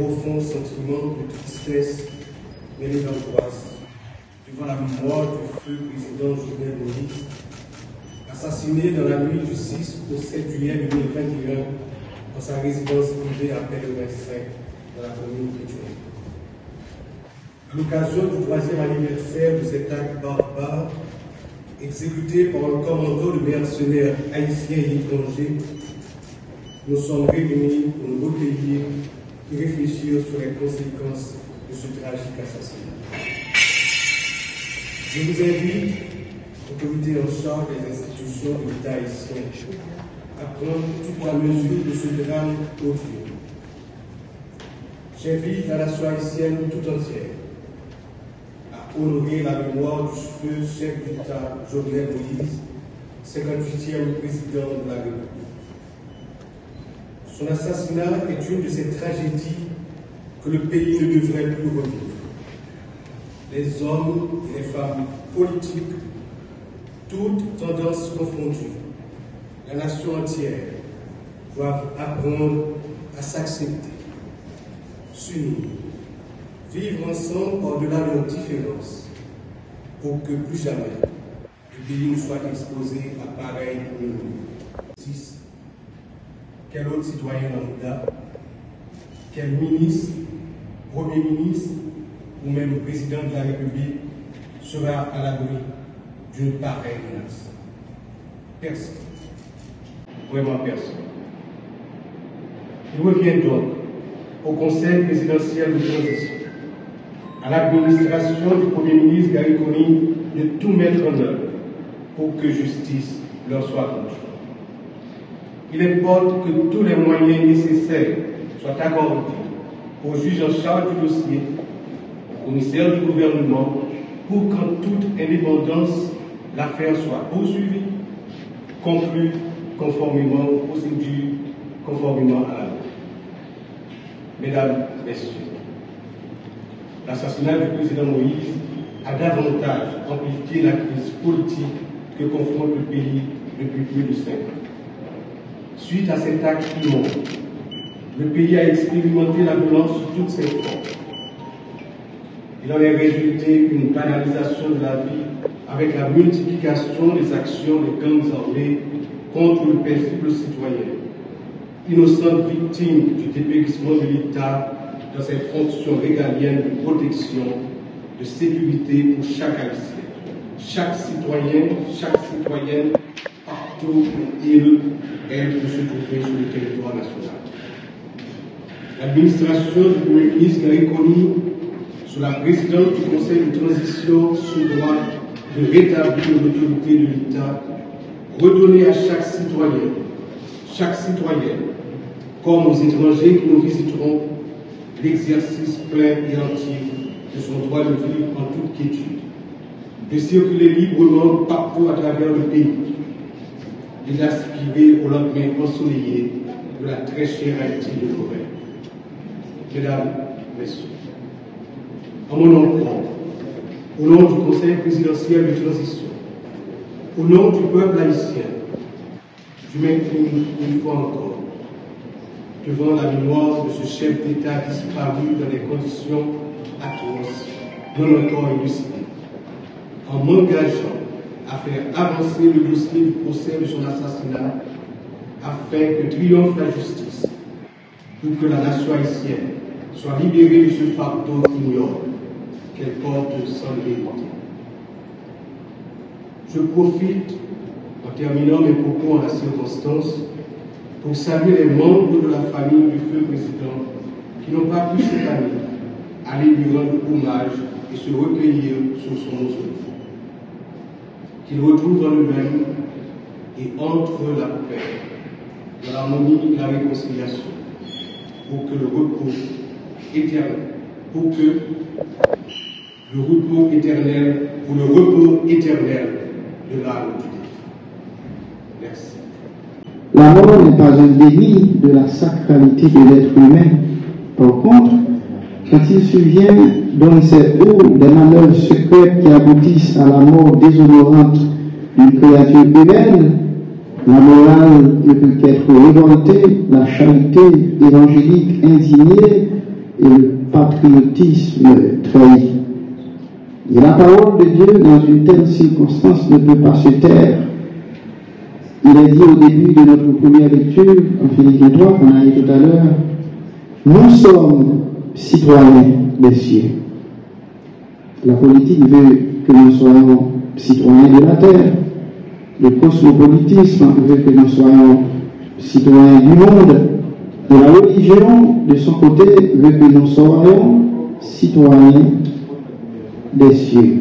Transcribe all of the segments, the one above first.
profond sentiment de tristesse mêlé d'angoisse devant la mémoire du feu président Jovenel Moïse, assassiné dans la nuit du 6 au 7 juillet 2021 dans sa résidence privée à Pellerin-5 dans la commune de Pétionne. À l'occasion du 3e anniversaire de cet acte barbare, exécuté par un commando de mercenaires haïtiens et étrangers, nous sommes réunis pour nous recueillir et réfléchir sur les conséquences de ce tragique assassinat. Je vous invite, autorités en charge des institutions de l'État haïtien, à prendre toute la mesure de ce drame odieux. J'invite la nation haïtienne tout entière à honorer la mémoire du feu chef d'État Jovenel Moïse, 58e président de la République. Son assassinat est une de ces tragédies que le pays ne devrait plus revivre. Les hommes et les femmes politiques, toutes tendances confondues, la nation entière doivent apprendre à s'accepter, s'unir, vivre ensemble par-delà de nos différences, pour que plus jamais le pays ne soit exposé à pareille injustice. Quel autre citoyen lambda, quel ministre, premier ministre ou même président de la République sera à l'abri d'une pareille menace? Personne. Vraiment personne. Il revient donc au Conseil présidentiel de transition, à l'administration du Premier ministre Gary Conille de tout mettre en œuvre pour que justice leur soit rendue. Il importe que tous les moyens nécessaires soient accordés aux juges en charge du dossier, au commissaire du gouvernement, pour qu'en toute indépendance, l'affaire soit poursuivie, conclue conformément aux procédures, conformément à la loi. Mesdames, Messieurs, l'assassinat du président Moïse a davantage amplifié la crise politique que confronte le pays depuis plus de 5 ans. Suite à cet acte immonde, le pays a expérimenté la violence sous toutes ses formes. Il en est résulté une banalisation de la vie avec la multiplication des actions des gangs armés contre le paisible citoyen, innocente victime du dépérissement de l'État dans ses fonctions régaliennes de protection, de sécurité pour chaque Haïtien, chaque citoyen, chaque citoyenne, partout où elle peut se trouver sur le territoire national. L'administration du Premier ministre Gary Conille, sous la présidence du Conseil de transition, se doit de rétablir l'autorité de l'État, redonner à chaque citoyen, chaque citoyenne, comme aux étrangers qui nous visiteront, l'exercice plein et entier de son droit de vivre en toute quiétude, de circuler librement partout à travers le pays, et d'aspirer au lendemain ensoleillé de la très chère Haïti de nos rêves. Mesdames, Messieurs, en mon nom propre, au nom du Conseil présidentiel de transition, au nom du peuple haïtien, je m'incline une fois encore devant la mémoire de ce chef d'État disparu dans des conditions atroces, non encore élucidées, en m'engageant à faire avancer le dossier du procès de son assassinat afin que triomphe la justice, pour que la nation haïtienne soit libérée de ce fardeau ignoble qu'elle porte sans le mériter. Je profite, en terminant mes propos en la circonstance, pour saluer les membres de la famille du feu président qui n'ont pas pu cette année aller lui rendre hommage et se recueillir sur son mausolée. Qu'il retrouve en eux-mêmes et entre la paix, dans l'harmonie et la réconciliation, pour que le repos éternel, de l'âme du défunt. Merci. La mort n'est pas un déni de la sacralité de l'être humain. Par contre, quand il survient dans ces eaux des manœuvres secrètes qui aboutissent à la mort déshonorante d'une créature humaine, la morale ne peut qu'être révoltée, la charité évangélique indignée et le patriotisme trahi. Et la parole de Dieu, dans une telle circonstance, ne peut pas se taire. Il est dit au début de notre première lecture, en Philippiens 3, qu'on a lu tout à l'heure, nous sommes citoyens des cieux. La politique veut que nous soyons citoyens de la terre. Le cosmopolitisme veut que nous soyons citoyens du monde. Et la religion, de son côté, veut que nous soyons citoyens des cieux.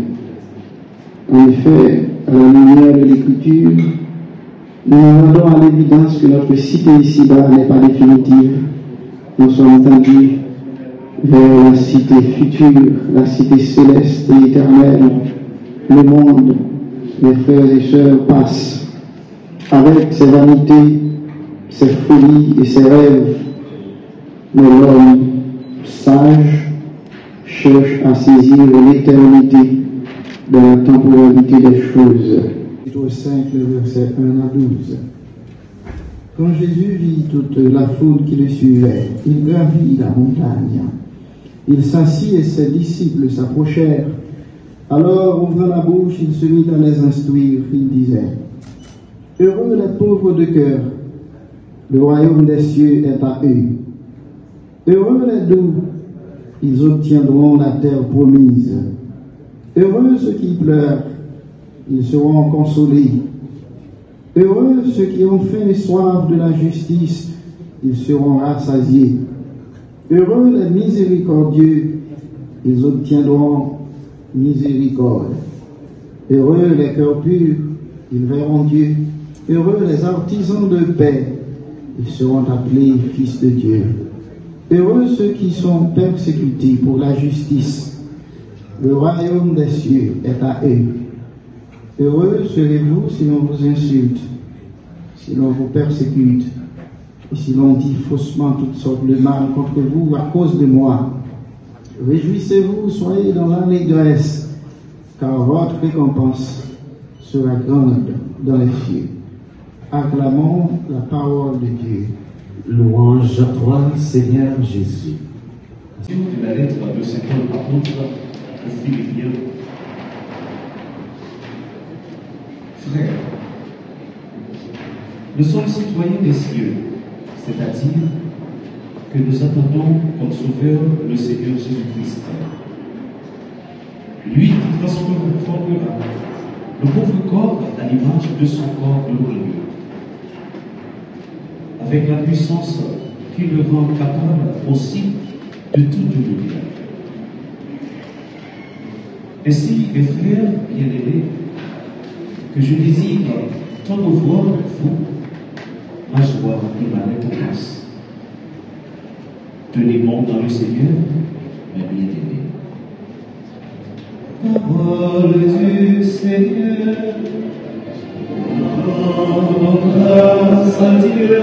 En effet, à la lumière de l'Écriture, nous rendons à l'évidence que notre cité ici-bas n'est pas définitive. Nous sommes tendus vers la cité future, la cité céleste et éternelle. Le monde, mes frères et sœurs, passe avec ses vanités, ses folies et ses rêves. Mais l'homme sage cherche à saisir l'éternité dans la temporalité des choses. Chapitre 5, le verset 1 à 12. Quand Jésus vit toute la foule qui le suivait, il gravit la montagne. Il s'assit et ses disciples s'approchèrent. Alors, ouvrant la bouche, il se mit à les instruire. Il disait, « Heureux les pauvres de cœur, le royaume des cieux est à eux. Heureux les doux, ils obtiendront la terre promise. Heureux ceux qui pleurent, ils seront consolés. Heureux ceux qui ont faim et soif de la justice, ils seront rassasiés. Heureux les miséricordieux, ils obtiendront miséricorde. Heureux les cœurs purs, ils verront Dieu. Heureux les artisans de paix, ils seront appelés fils de Dieu. Heureux ceux qui sont persécutés pour la justice, le royaume des cieux est à eux. Heureux serez-vous si l'on vous insulte, si l'on vous persécute, et si l'on dit faussement toutes sortes de mal contre vous à cause de moi. Réjouissez-vous, soyez dans l'allégresse, car votre récompense sera grande dans les cieux. Acclamons la parole de Dieu. Louange à toi, Seigneur Jésus. De la lettre de Saint Paul apôtre aux Philippiens. Frères, nous sommes citoyens des cieux, c'est-à-dire que nous attendons comme sauveur le Seigneur Jésus-Christ. Lui qui transformera le pauvre corps à l'image de son corps glorieux, avec la puissance qui le rend capable aussi de tout devenir. Ainsi, mes frères bien-aimés, que je désire tant de voir vous, ma joie et ma récompense. Tenez bon dans le Seigneur, mes bien-aimés. Parole du Seigneur, grâce à Dieu.